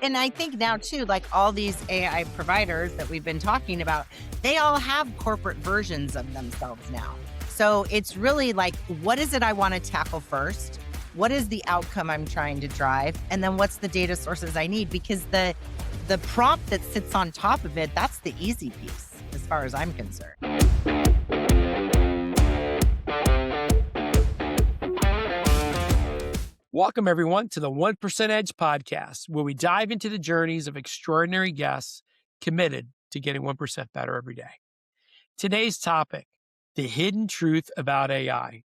And I think now too, like all these AI providers that we've been talking about, they all have corporate versions of themselves now. So it's really like, what is it I want to tackle first? What is the outcome I'm trying to drive? And then what's the data sources I need? Because the prompt that sits on top of it, that's the easy piece as far as I'm concerned. Welcome, everyone, to the 1% Edge podcast, where we dive into the journeys of extraordinary guests committed to getting 1% better every day. Today's topic, the hidden truth about AI.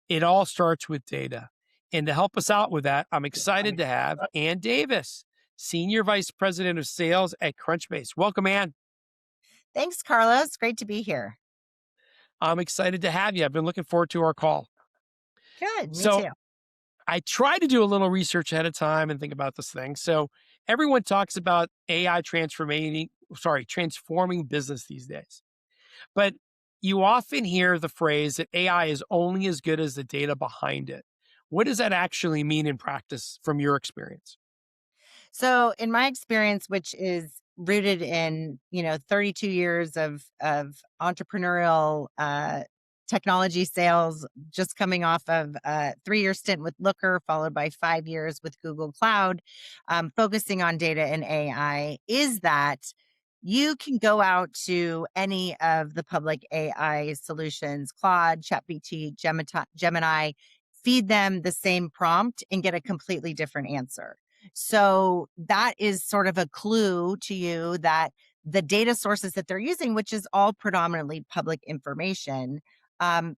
It all starts with data. And to help us out with that, I'm excited to have Ann Davis, Senior Vice President of Sales at Crunchbase. Welcome, Ann. Thanks, Carlos. Great to be here. I'm excited to have you. I've been looking forward to our call. Good. Me So too. I try to do a little research ahead of time and think about this thing. So everyone talks about AI transforming business these days. But you often hear the phrase that AI is only as good as the data behind it. What does that actually mean in practice from your experience? So in my experience, which is rooted in, 32 years of entrepreneurial technology sales, just coming off of a 3-year stint with Looker, followed by 5 years with Google Cloud, focusing on data and AI, is that you can go out to any of the public AI solutions, Claude, ChatGPT, Gemini, feed them the same prompt and get a completely different answer. So that is sort of a clue to you that the data sources that they're using, which is all predominantly public information,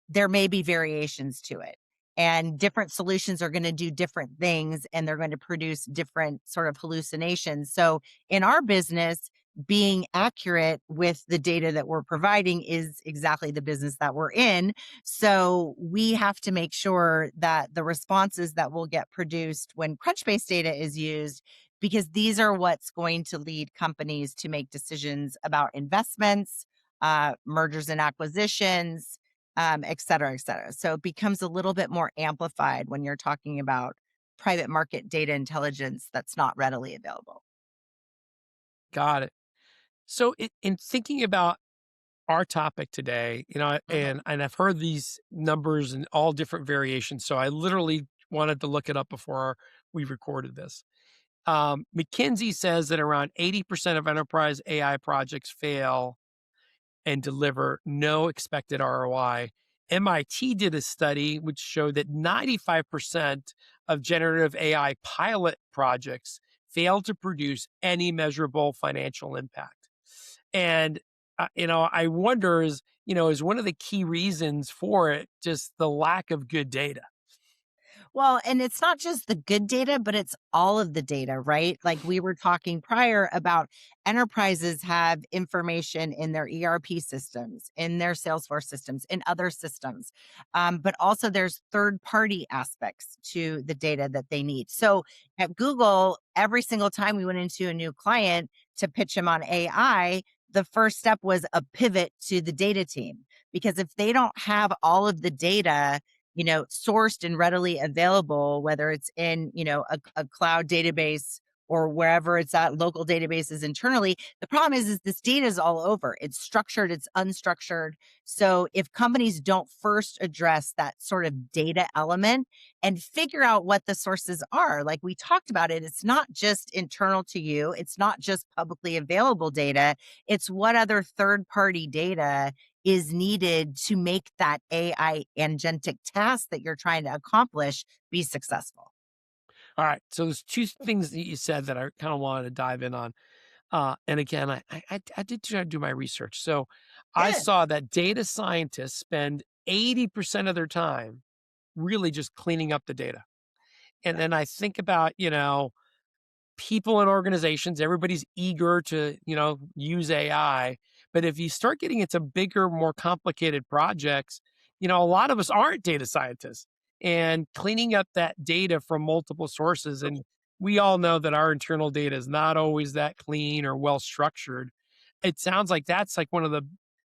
there may be variations to it. And different solutions are going to do different things and they're going to produce different sort of hallucinations. So in our business, being accurate with the data that we're providing is exactly the business that we're in. So we have to make sure that the responses that will get produced when Crunchbase data is used, because these are what's going to lead companies to make decisions about investments, mergers and acquisitions, et cetera, et cetera. So it becomes a little bit more amplified when you're talking about private market data intelligence that's not readily available. Got it. So in thinking about our topic today, Mhm. and I've heard these numbers in all different variations. So I literally wanted to look it up before we recorded this. McKinsey says that around 80% of enterprise AI projects fail and deliver no expected ROI. MIT did a study which showed that 95% of generative AI pilot projects fail to produce any measurable financial impact. And, I wonder is one of the key reasons for it just the lack of good data? Well, and it's not just the good data, but it's all of the data, right? Like we were talking prior about enterprises have information in their ERP systems, in their Salesforce systems, in other systems. But also there's third party aspects to the data that they need. So at Google, every single time we went into a new client to pitch them on AI, the first step was a pivot to the data team. Because if they don't have all of the data, sourced and readily available, whether it's in, a cloud database or wherever it's at, local databases internally. The problem is this data is all over. It's structured, it's unstructured. So if companies don't first address that sort of data element and figure out what the sources are, like we talked about it, it's not just internal to you. It's not just publicly available data. It's what other third party data is needed to make that AI agentic task that you're trying to accomplish be successful. All right. So there's two things that you said that I kind of wanted to dive in on. And again, I did try to do my research. So I Good. saw that data scientists spend 80% of their time really just cleaning up the data. And then I think about, people in organizations, everybody's eager to, use AI. But if you start getting into bigger, more complicated projects, a lot of us aren't data scientists and cleaning up that data from multiple sources. And we all know that our internal data is not always that clean or well structured. It sounds like that's like one of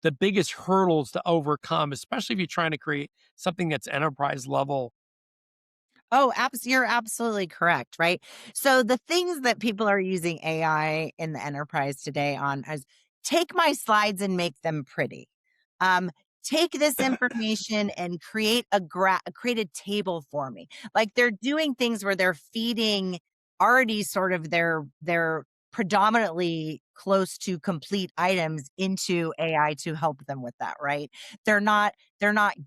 the biggest hurdles to overcome, especially if you're trying to create something that's enterprise level. Oh, you're absolutely correct, right? So the things that people are using AI in the enterprise today on is take my slides and make them pretty. Um, take this information and create a table for me. Like they're doing things where they're feeding already sort of their predominantly close to complete items into AI to help them with that, right? They're not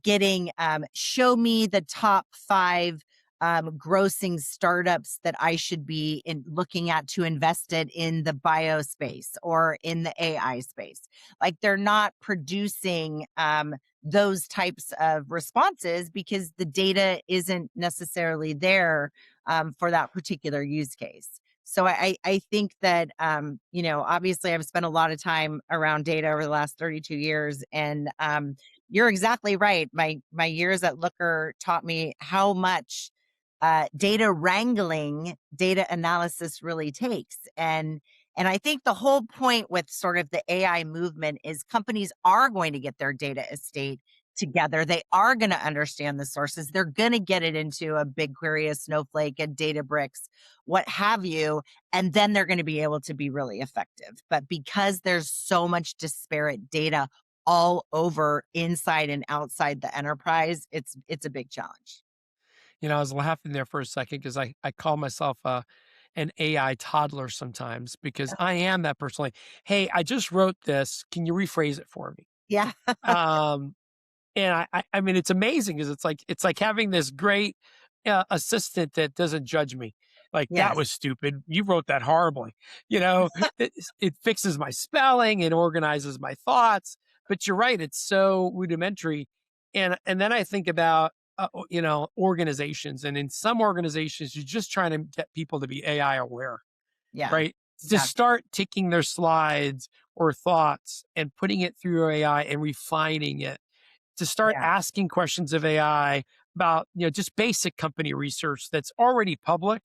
getting show me the top five grossing startups that I should be in looking at to invest it in the bio space or in the AI space. Like they're not producing those types of responses because the data isn't necessarily there for that particular use case. So I think that obviously I've spent a lot of time around data over the last 32 years, and you're exactly right. My years at Looker taught me how much data wrangling, data analysis really takes. And I think the whole point with sort of the AI movement is companies are going to get their data estate together. They are going to understand the sources. They're going to get it into a BigQuery, a Snowflake, a Databricks, what have you, and then they're going to be able to be really effective. But because there's so much disparate data all over inside and outside the enterprise, it's a big challenge. I was laughing there for a second because I call myself an AI toddler sometimes because I am that person. Like, hey, I just wrote this. Can you rephrase it for me? Yeah. Um, and I mean, it's amazing because it's like having this great assistant that doesn't judge me. Like that Yes. was stupid. You wrote that horribly. You know, it fixes my spelling, it organizes my thoughts. But you're right; it's so rudimentary. And then I think about organizations, and in some organizations, you're just trying to get people to be AI aware, Yeah. right? To Exactly. start taking their slides or thoughts and putting it through AI and refining it, to start Yeah. asking questions of AI about, just basic company research that's already public,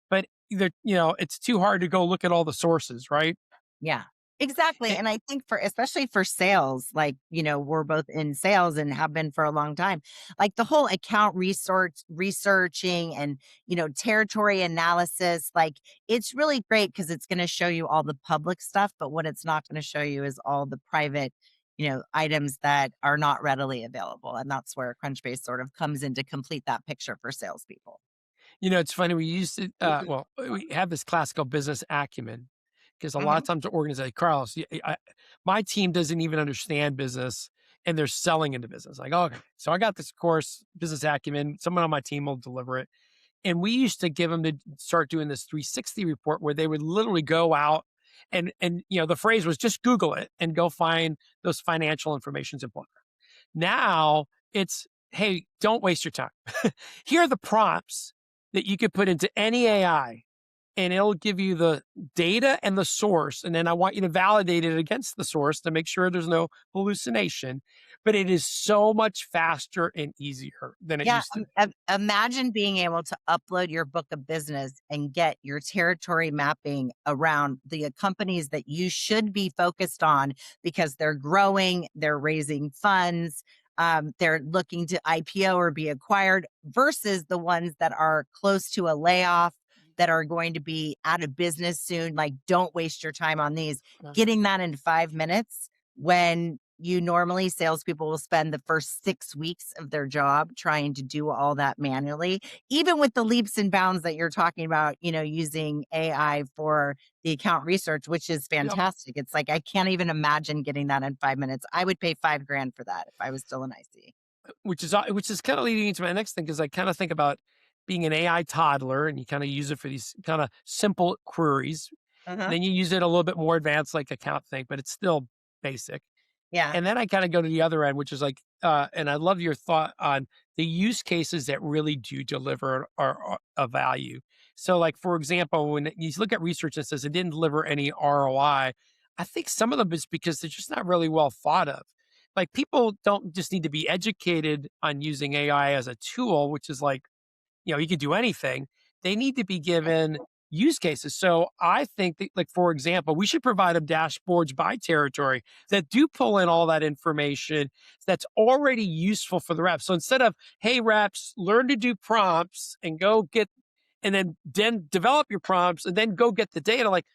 but either, it's too hard to go look at all the sources, right? Yeah, exactly. Eh, And I think for especially for sales, like, we're both in sales and have been for a long time. Like the whole account researching and, territory analysis, like it's really great because it's going to show you all the public stuff, but what it's not going to show you is all the private, items that are not readily available. And that's where Crunchbase sort of comes in to complete that picture for salespeople. it's funny. We used to, well, we have this class called business acumen because a lot of Mhm. times the organization, like, Carlos, my team doesn't even understand business and they're selling into business. Like, okay, so I got this course, business acumen. Someone on my team will deliver it. And we used to give them to start doing this 360 report where they would literally go out and the phrase was just Google it and go find those financial informations in book. Now it's, hey, don't waste your time. Here are the prompts that you could put into any AI and it'll give you the data and the source. And then I want you to validate it against the source to make sure there's no hallucination. But it is so much faster and easier than it Yeah, used to be. imagine being able to upload your book of business and get your territory mapping around the companies that you should be focused on because they're growing, they're raising funds, they're looking to IPO or be acquired versus the ones that are close to a layoff, that are going to be out of business soon. Like, don't waste your time on these. Getting that in 5 minutes when normally salespeople will spend the first 6 weeks of their job trying to do all that manually, even with the leaps and bounds that you're talking about, using AI for the account research, which is Yep. fantastic. It's like, I can't even imagine getting that in 5 minutes. I would pay 5 grand for that if I was still in IC. Which is kind of leading into my next thing because I kind of think about being an AI toddler and you kind of use it for these kind of simple queries. Uh-huh. Then you use it a little bit more advanced, like account thing, but it's still basic. Yeah. And then I kind of go to the other end, which is like, and I love your thought on the use cases that really do deliver a value. So, like for example, when you look at research that says it didn't deliver any ROI, I think some of them is because they're just not really well thought of. Like people don't just need to be educated on using AI as a tool, which is like, you can do anything. They need to be given use cases. So I think that, like, for example, we should provide them dashboards by territory that do pull in all that information that's already useful for the reps. So instead of, hey, reps, learn to do prompts and go get, and then develop your prompts and then go get the data. Like,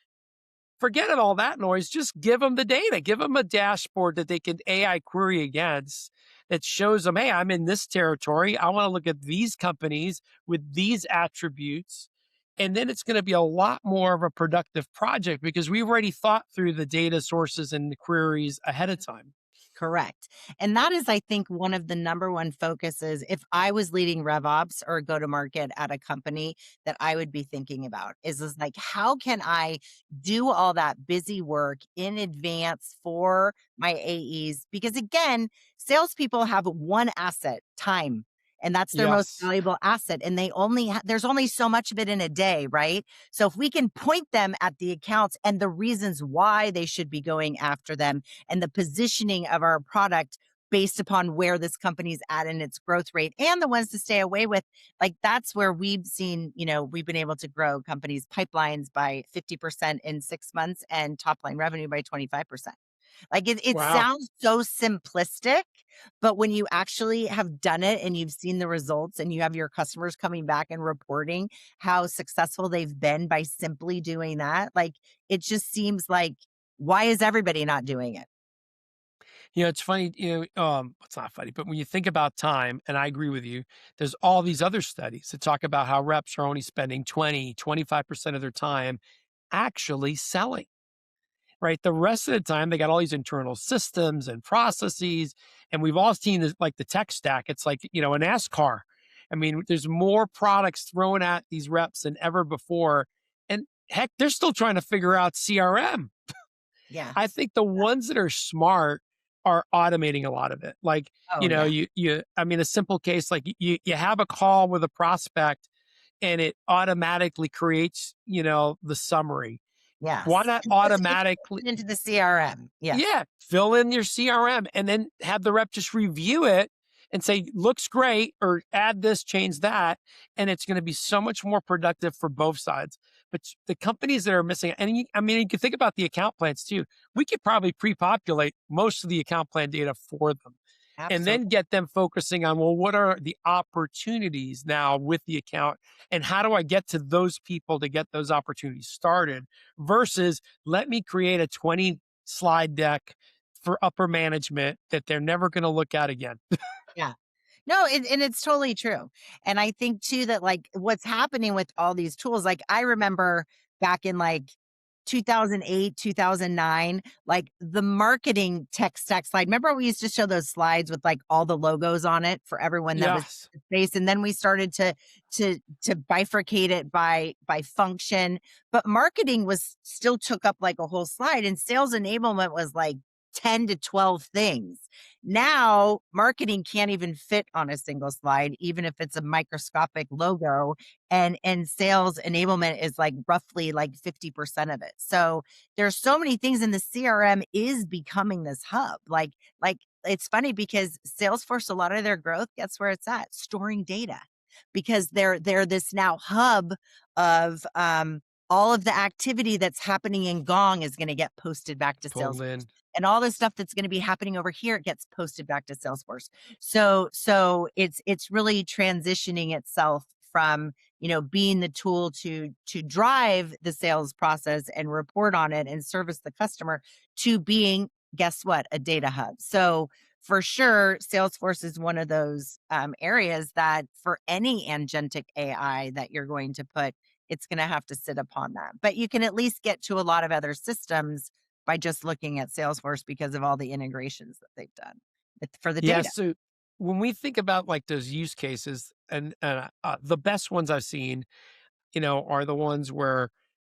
forget all that noise. Just give them the data. Give them a dashboard that they can AI query against that shows them, hey, I'm in this territory. I want to look at these companies with these attributes. And then it's going to be a lot more of a productive project because we've already thought through the data sources and the queries ahead of time. Correct. And that is, I think, one of the number one focuses if I was leading RevOps or go to market at a company that I would be thinking about is like, how can I do all that busy work in advance for my AEs? Because again, salespeople have one asset, time. And that's their most Yes. valuable asset. And they only, there's only so much of it in a day, right? So if we can point them at the accounts and the reasons why they should be going after them and the positioning of our product based upon where this company's at in its growth rate and the ones to stay away with, like that's where we've seen, we've been able to grow companies' pipelines by 50% in 6 months and top line revenue by 25%. Like it Wow. sounds so simplistic, but when you actually have done it and you've seen the results and you have your customers coming back and reporting how successful they've been by simply doing that, like it just seems like, why is everybody not doing it? It's funny, it's not funny, but when you think about time, and I agree with you, there's all these other studies that talk about how reps are only spending 25% of their time actually selling, right? The rest of the time, they got all these internal systems and processes. And we've all seen this, like the tech stack. It's like, a NASCAR. I mean, there's more products thrown at these reps than ever before. And heck, they're still trying to figure out CRM. Yeah. I think the ones that are smart are automating a lot of it. Like, Oh, yeah. I mean, a simple case, like you have a call with a prospect and it automatically creates, the summary. Why Yes. not It's automatically, into the CRM. Yes. yeah, fill in your CRM and then have the rep just review it and say, looks great, or add this, change that. And it's going to be so much more productive for both sides. But the companies that are missing, and I mean, you can think about the account plans too. We could probably pre populate most of the account plan data for them and then Absolutely. get them focusing on, well, what are the opportunities now with the account? And how do I get to those people to get those opportunities started versus let me create a 20 slide deck for upper management that they're never going to look at again. Yeah. No, and it's totally true. And I think too that like what's happening with all these tools, like I remember back in like 2008, 2009, like the marketing tech stack slide. Remember we used to show those slides with like all the logos on it for everyone that was Yes. space. And then we started to bifurcate it by function. But marketing was still took up like a whole slide and sales enablement was like 10 to 12 things. Now, marketing can't even fit on a single slide, even if it's a microscopic logo, and sales enablement is like roughly like 50% of it. So there's so many things, and the CRM is becoming this hub. Like it's funny because Salesforce, a lot of their growth, guess where it's at? Storing data. Because they're this now hub of all of the activity that's happening in Gong is going to get posted back to Pulled Salesforce, in. and all the stuff that's going to be happening over here, it gets posted back to Salesforce. So it's really transitioning itself from being the tool to drive the sales process and report on it and service the customer to being, guess what, a data hub. So for sure, Salesforce is one of those areas that for any agentic AI that you're going to put, it's going to have to sit upon that. But you can at least get to a lot of other systems by just looking at Salesforce because of all the integrations that they've done for the Yeah. data. So when we think about like those use cases and the best ones I've seen, are the ones where,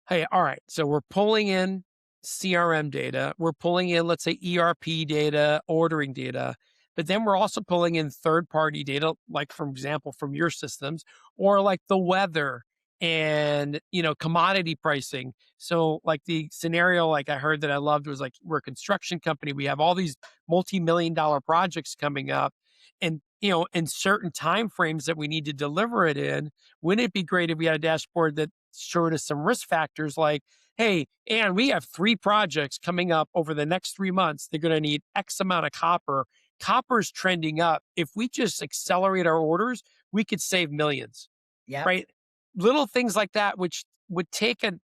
hey, all right, so we're pulling in CRM data, we're pulling in, let's say, ERP data, ordering data, but then we're also pulling in third party data, like, for example, from your systems or like the weather and, commodity pricing. So, like the scenario, like I heard that I loved was like, we're a construction company, we have all these multi-million-dollar projects coming up. And, in certain time frames that we need to deliver it in, wouldn't it be great if we had a dashboard that showed us some risk factors like, hey, and we have 3 projects coming up over the next 3 months. They're going to need X amount of copper. Copper's trending up. If we just accelerate our orders, we could save millions, Yep. right? Little things like that, which would take an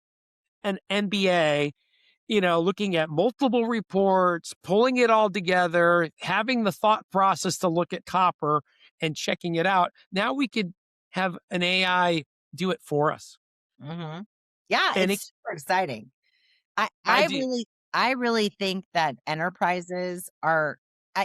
MBA, looking at multiple reports, pulling it all together, having the thought process to look at copper and checking it out. Now we could have an AI do it for us. Hmm. Yeah, And it's super exciting. I I I do. really I really think that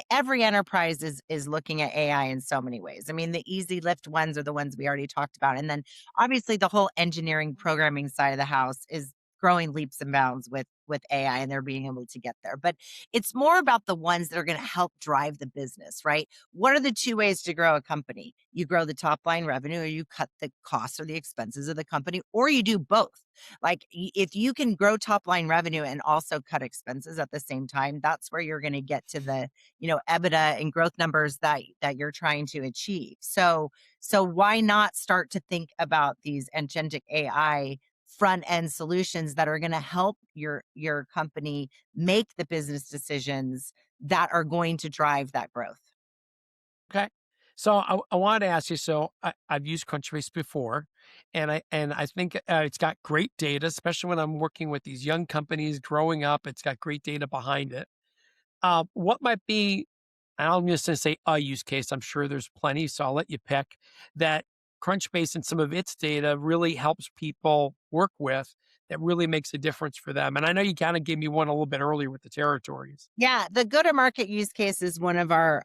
every enterprise is looking at AI in so many ways. I mean, the easy lift ones are the ones we already talked about, and then obviously the whole engineering programming side of the house is growing leaps and bounds with AI, and they're being able to get there. But it's more about the ones that are going to help drive the business, right? What are the two ways to grow a company? You grow the top line revenue, or you cut the costs or the expenses of the company, or you do both. Like if you can grow top line revenue and also cut expenses at the same time, that's where you're going to get to the, EBITDA and growth numbers that you're trying to achieve. So why not start to think about these agentic AI front end solutions that are going to help your company make the business decisions that are going to drive that growth? Okay. So I wanted to ask you. So I've used Crunchbase before, and I think it's got great data, especially when I'm working with these young companies growing up. It's got great data behind it. What might be, and I'm just going to say a use case. I'm sure there's plenty, so I'll let you pick that Crunchbase and some of its data really helps people work with. That really makes a difference for them. And I know you kind of gave me one a little bit earlier with the territories. Yeah, the go-to-market use case is one of our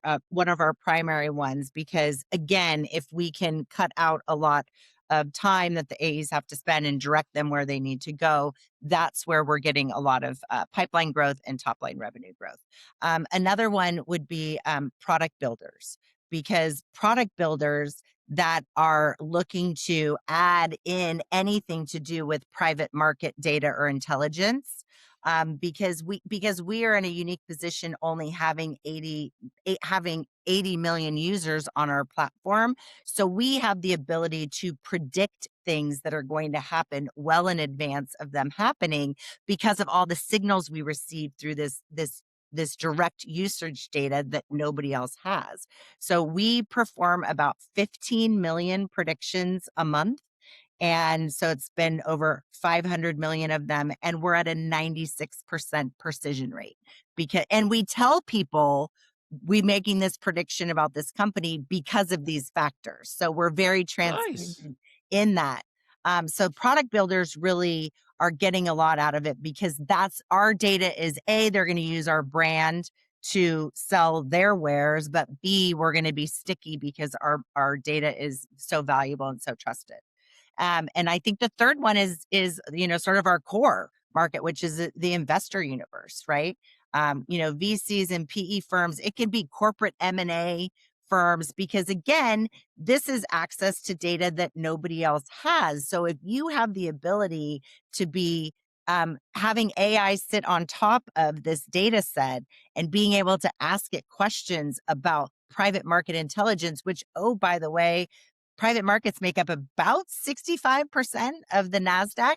primary ones because again, if we can cut out a lot of time that the AEs have to spend and direct them where they need to go, that's where we're getting a lot of pipeline growth and top-line revenue growth. Another one would be product builders, because product builders that are looking to add in anything to do with private market data or intelligence, because we are in a unique position, only having 80 million users on our platform. So we have the ability to predict things that are going to happen well in advance of them happening, because of all the signals we receive through this direct usage data that nobody else has. So we perform about 15 million predictions a month, and so it's been over 500 million of them. And we're at a 96% precision rate, and we tell people we making this prediction about this company because of these factors. So we're very Nice. transparent in that. So product builders really are getting a lot out of it, because that's our data is they're going to use our brand to sell their wares, but B, we're going to be sticky because our data is so valuable and so trusted. And I think the third one is sort of our core market, which is the investor universe, right? VCs and PE firms. It can be corporate M&A firms, because again, this is access to data that nobody else has. So if you have the ability to be having AI sit on top of this data set and being able to ask it questions about private market intelligence, which, oh, by the way, private markets make up about 65% of the NASDAQ,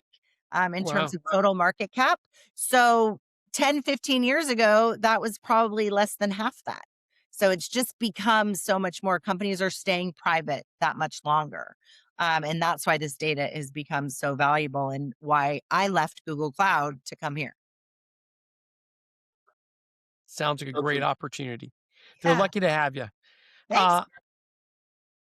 in terms Wow. of total market cap. So 10, 15 years ago, that was probably less than half that. So it's just become so much more. Companies are staying private that much longer. And that's why this data has become so valuable, and why I left Google Cloud to come here. Sounds like a great opportunity. They're Yeah. lucky to have you. Thanks. Uh,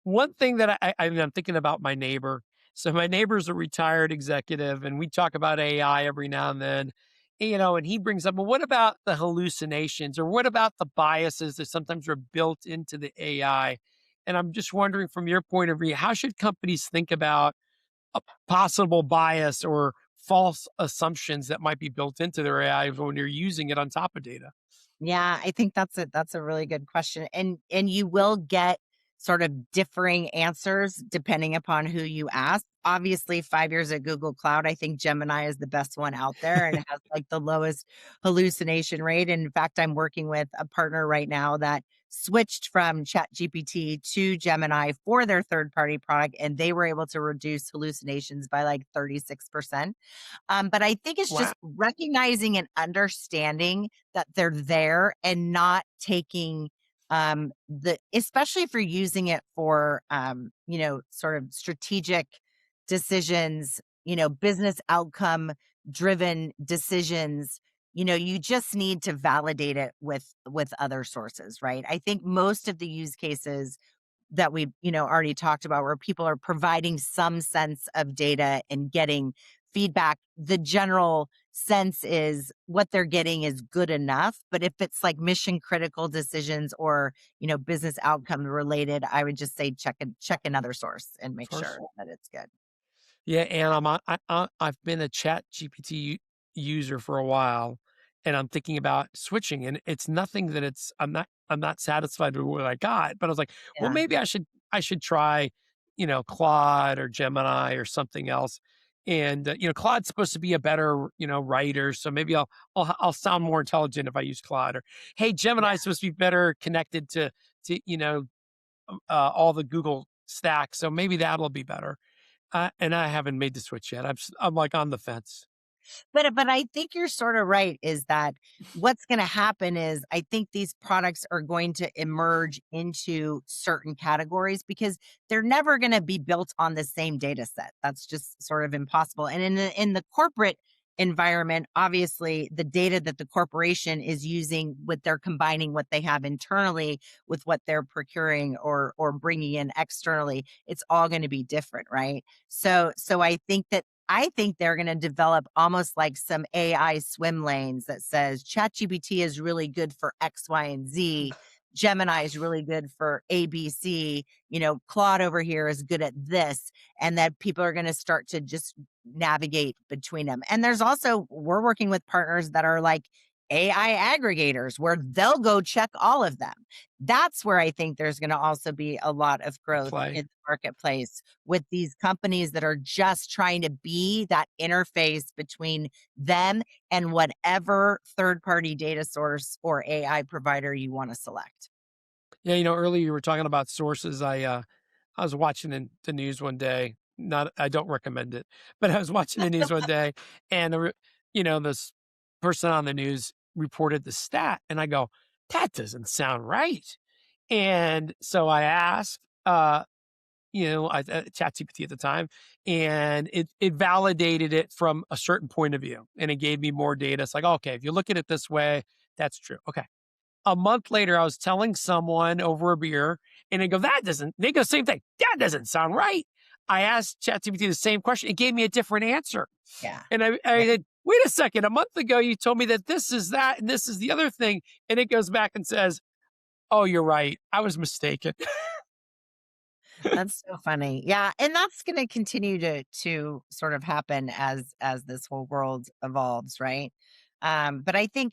One thing that I'm thinking about my neighbor. So my neighbor's a retired executive, and we talk about AI every now and then. And he brings up, well, what about the hallucinations, or what about the biases that sometimes are built into the AI? And I'm just wondering, from your point of view, how should companies think about a possible bias or false assumptions that might be built into their AI when you're using it on top of data? Yeah, I think that's a really good question. And you will get sort of differing answers depending upon who you ask. Obviously, 5 years at Google Cloud, I think Gemini is the best one out there and has like the lowest hallucination rate. And in fact, I'm working with a partner right now that switched from ChatGPT to Gemini for their third party product, and they were able to reduce hallucinations by like 36%. But I think it's Wow. just recognizing and understanding that they're there and not taking the especially if you're using it for sort of strategic decisions, business outcome driven decisions. You just need to validate it with other sources, right? I think most of the use cases that we already talked about, where people are providing some sense of data and getting feedback, the general sense is what they're getting is good enough. But if it's like mission critical decisions or business outcome related, I would just say check another source and make Source. sure that it's good. Yeah, and I've been a Chat GPT user for a while, and I'm thinking about switching. And it's nothing that I'm not satisfied with what I got, but I was like, well, Yeah. maybe I should try, Claude or Gemini or something else. And Claude's supposed to be a better writer, so maybe I'll sound more intelligent if I use Claude. Or hey, Gemini is supposed to be better connected to all the Google stack, so maybe that'll be better. And I haven't made the switch yet. I'm like on the fence. But I think you're sort of right, is that what's gonna happen is I think these products are going to emerge into certain categories because they're never gonna be built on the same data set. That's just sort of impossible. And in the corporate environment, obviously, the data that the corporation is using, with they're combining what they have internally with what they're procuring or bringing in externally, it's all gonna be different, right? So I think they're going to develop almost like some AI swim lanes that says ChatGPT is really good for X, Y, and Z. Gemini is really good for ABC. Claude over here is good at this. And that people are going to start to just navigate between them. And we're working with partners that are like AI aggregators where they'll go check all of them. That's where I think there's going to also be a lot of growth Play. in the marketplace with these companies that are just trying to be that interface between them and whatever third party data source or AI provider you want to select. Yeah, earlier you were talking about sources. I was watching the news one day. Not I don't recommend it, but I was watching the news one day, and this person on the news reported the stat, and I go, that doesn't sound right. And so I asked, ChatGPT at the time, and it validated it from a certain point of view, and it gave me more data. It's like, okay, if you look at it this way, that's true. Okay. A month later, I was telling someone over a beer, and they go, same thing. That doesn't sound right. I asked ChatGPT the same question. It gave me a different answer. Yeah. And I said, wait a second. A month ago, you told me that this is that and this is the other thing. And it goes back and says, oh, you're right. I was mistaken. That's so funny. Yeah, and that's going to continue to sort of happen as this whole world evolves, right? But I think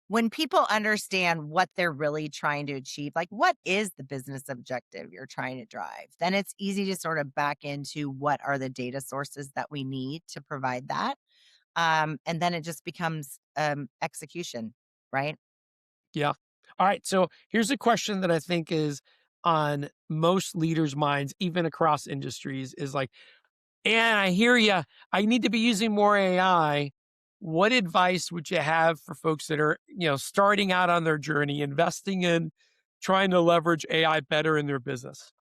when people understand what they're really trying to achieve, like what is the business objective you're trying to drive, then it's easy to sort of back into what are the data sources that we need to provide that. And then it just becomes execution, right? Yeah. All right. So here's a question that I think is on most leaders' minds, even across industries, is like, and I hear you. I need to be using more AI. What advice would you have for folks that are, starting out on their journey, investing in trying to leverage AI better in their business?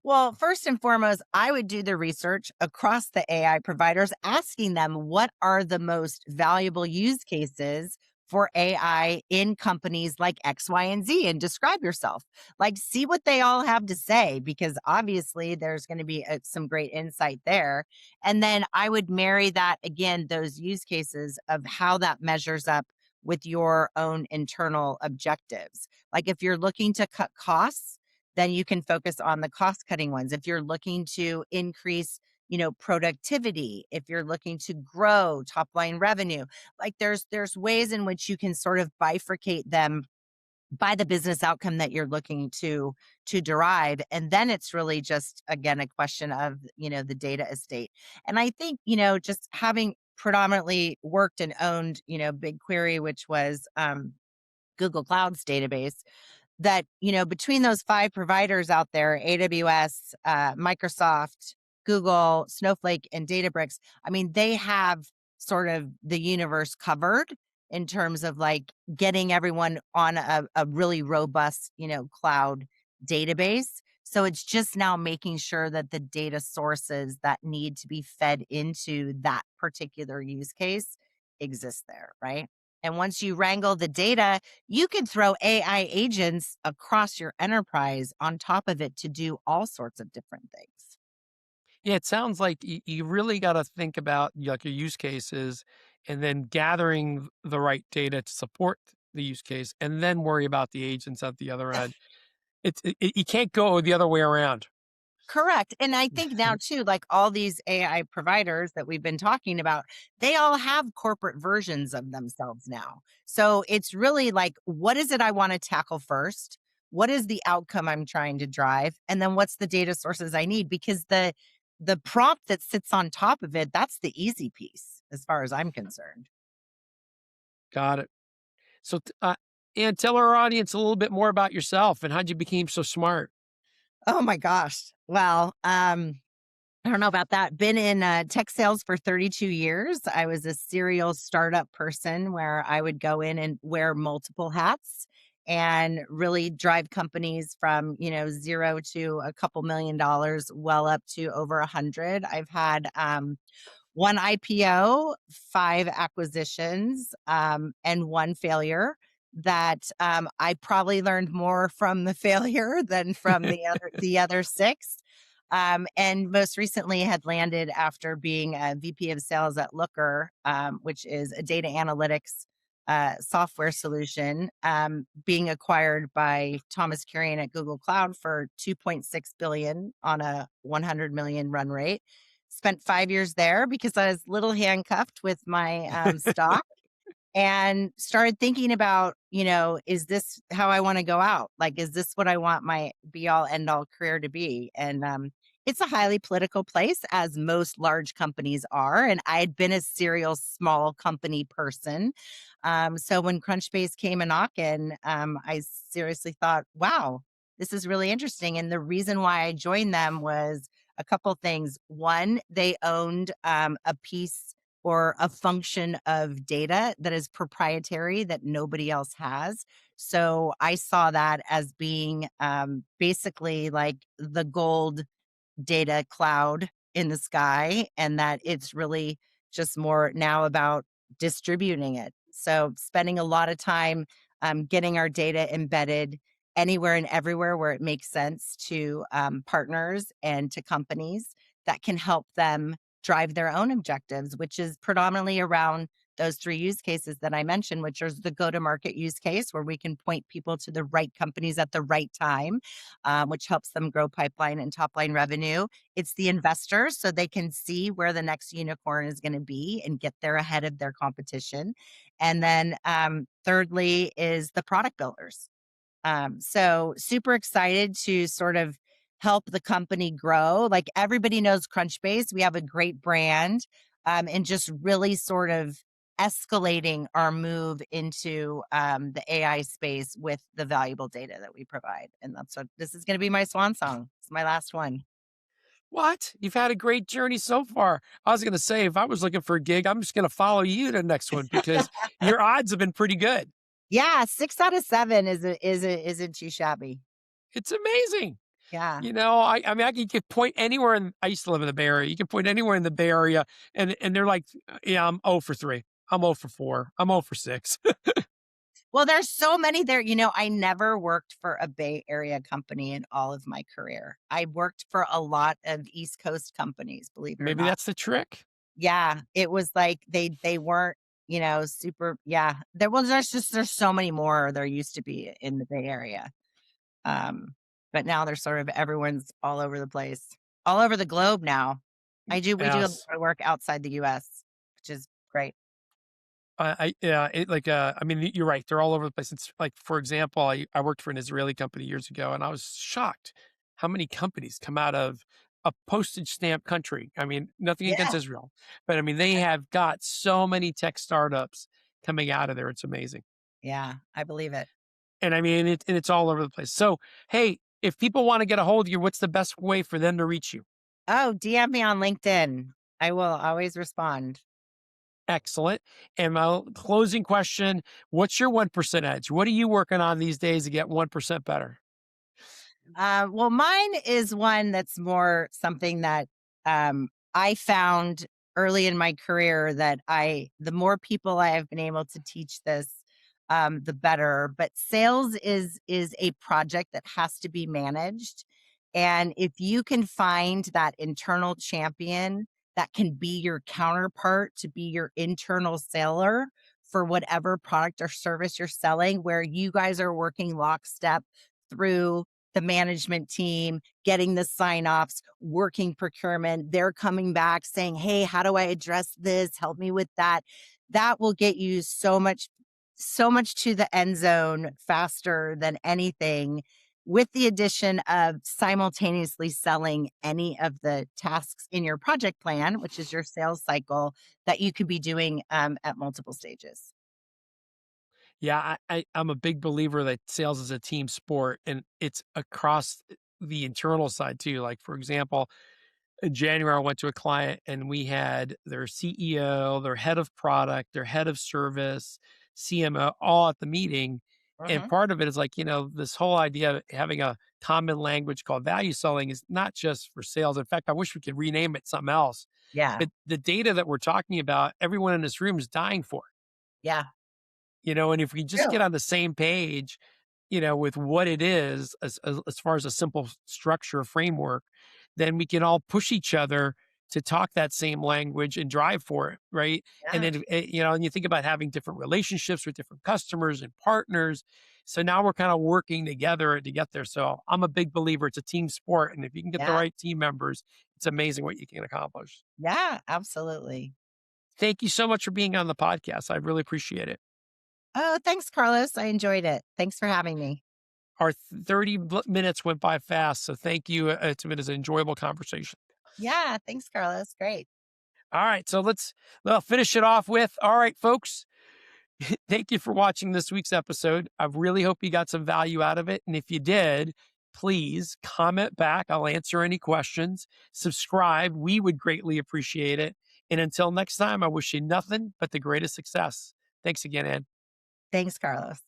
Well, first and foremost, I would do the research across the AI providers, asking them what are the most valuable use cases for AI in companies like X, Y, and Z, and describe yourself. Like, see what they all have to say, because obviously there's going to be some great insight there. And then I would marry that again, those use cases of how that measures up with your own internal objectives. Like, if you're looking to cut costs, then you can focus on the cost cutting ones. If you're looking to increase, productivity, if you're looking to grow top line revenue, like there's ways in which you can sort of bifurcate them by the business outcome that you're looking to derive. And then it's really just again a question of, the data estate. And I think, just having predominantly worked and owned, BigQuery, which was Google Cloud's database, that, between those 5 providers out there, AWS, Microsoft, Google, Snowflake, and Databricks, I mean, they have sort of the universe covered in terms of like getting everyone on a really robust, cloud database. So it's just now making sure that the data sources that need to be fed into that particular use case exist there, right? And once you wrangle the data, you can throw AI agents across your enterprise on top of it to do all sorts of different things. Yeah, it sounds like you really got to think about like your use cases and then gathering the right data to support the use case and then worry about the agents at the other end. You can't go the other way around. Correct. And I think now too, like all these AI providers that we've been talking about, they all have corporate versions of themselves now. So it's really like, what is it I want to tackle first? What is the outcome I'm trying to drive? And then what's the data sources I need? Because the prompt that sits on top of it, that's the easy piece as far as I'm concerned. Got it. So, and tell our audience a little bit more about yourself and how'd you become so smart. Oh my gosh. Well, I don't know about that. Been in tech sales for 32 years. I was a serial startup person where I would go in and wear multiple hats and really drive companies from, zero to a couple $1,000,000, well up to over 100. I've had one IPO, 5 acquisitions, and 1 failure that, I probably learned more from the failure than from the other 6. And most recently had landed after being a VP of sales at Looker, which is a data analytics software solution, being acquired by Thomas Kurian at Google Cloud for 2.6 billion on a 100 million run rate. Spent 5 years there because I was little handcuffed with my stock and started thinking about, is this how I want to go out? Like, is this what I want my be all end all career to be? And it's a highly political place, as most large companies are. And I had been a serial small company person. So when Crunchbase came a knockin', I seriously thought, wow, this is really interesting. And the reason why I joined them was a couple things. One, they owned a piece or a function of data that is proprietary that nobody else has. So I saw that as being basically like the gold data cloud in the sky, and that it's really just more now about distributing it. So spending a lot of time getting our data embedded anywhere and everywhere where it makes sense to partners and to companies that can help them drive their own objectives, which is predominantly around those 3 use cases that I mentioned, which is the go to market use case where we can point people to the right companies at the right time, which helps them grow pipeline and top line revenue. It's the investors so they can see where the next unicorn is going to be and get there ahead of their competition. And then thirdly is the product builders. So super excited to sort of help the company grow. Like everybody knows Crunchbase. We have a great brand, and just really sort of escalating our move into the AI space with the valuable data that we provide. And that's what this is going to be my swan song. It's my last one. What? You've had a great journey so far. I was going to say, if I was looking for a gig, I'm just going to follow you to the next one because your odds have been pretty good. Yeah, 6 out of 7 isn't too shabby. It's amazing. Yeah. I mean, you could point anywhere I used to live in the Bay Area. You can point anywhere in the Bay Area and they're like, yeah, I'm 0 for 3. I'm 0 for 4. I'm 0 for 6. Well, there's so many there. I never worked for a Bay Area company in all of my career. I worked for a lot of East Coast companies, believe it or Maybe not. that's the trick. Yeah, it was like they weren't, super. Yeah, there's so many more there used to be in the Bay Area. Um, but now there's sort of everyone's all over the place, all over the globe now. We do a lot Yes. of work outside the US, which is great. Yeah, I mean, you're right. They're all over the place. It's like, for example, I worked for an Israeli company years ago, and I was shocked how many companies come out of a postage stamp country. I mean, nothing against Yeah. Israel, but I mean, they have got so many tech startups coming out of there. It's amazing. Yeah, I believe it. And I mean, it's all over the place. So, hey, if people want to get a hold of you, what's the best way for them to reach you? Oh, DM me on LinkedIn. I will always respond. Excellent. And my closing question, what's your 1% edge? What are you working on these days to get 1% better? Well, mine is one that's more something that I found early in my career that the more people I have been able to teach this, the better. But sales is a project that has to be managed, and if you can find that internal champion that can be your counterpart to be your internal seller for whatever product or service you're selling, where you guys are working lockstep through the management team, getting the sign-offs, working procurement. They're coming back saying, "Hey, how do I address this? Help me with that." That will get you so much to the end zone faster than anything, with the addition of simultaneously selling any of the tasks in your project plan, which is your sales cycle that you could be doing at multiple stages. Yeah, I'm a big believer that sales is a team sport and it's across the internal side too. Like, for example, in January, I went to a client and we had their CEO, their head of product, their head of service, CMO all at the meeting. And Mhm. part of it is like, this whole idea of having a common language called value selling is not just for sales. In fact, I wish we could rename it something else. Yeah. But the data that we're talking about, everyone in this room is dying for. Yeah. And if we just True. get on the same page, with what it is as far as a simple structure framework, then we can all push each other to talk that same language and drive for it, right? And Yeah. then, and you think about having different relationships with different customers and partners. So now we're kind of working together to get there. So I'm a big believer it's a team sport. And if you can get the Yeah. right team members, it's amazing what you can accomplish. Yeah. Absolutely. Thank you so much for being on the podcast. I really appreciate it. Oh, thanks, Carlos. I enjoyed it. Thanks for having me. Our 30 minutes went by fast. So thank you. It's been an enjoyable conversation. Yeah. Thanks, Carlos. Great. All right. So well, finish it off with, all right, folks, thank you for watching this week's episode. I really hope you got some value out of it. And if you did, please comment back. I'll answer any questions. Subscribe. We would greatly appreciate it. And until next time, I wish you nothing but the greatest success. Thanks again, Ann. Thanks, Carlos.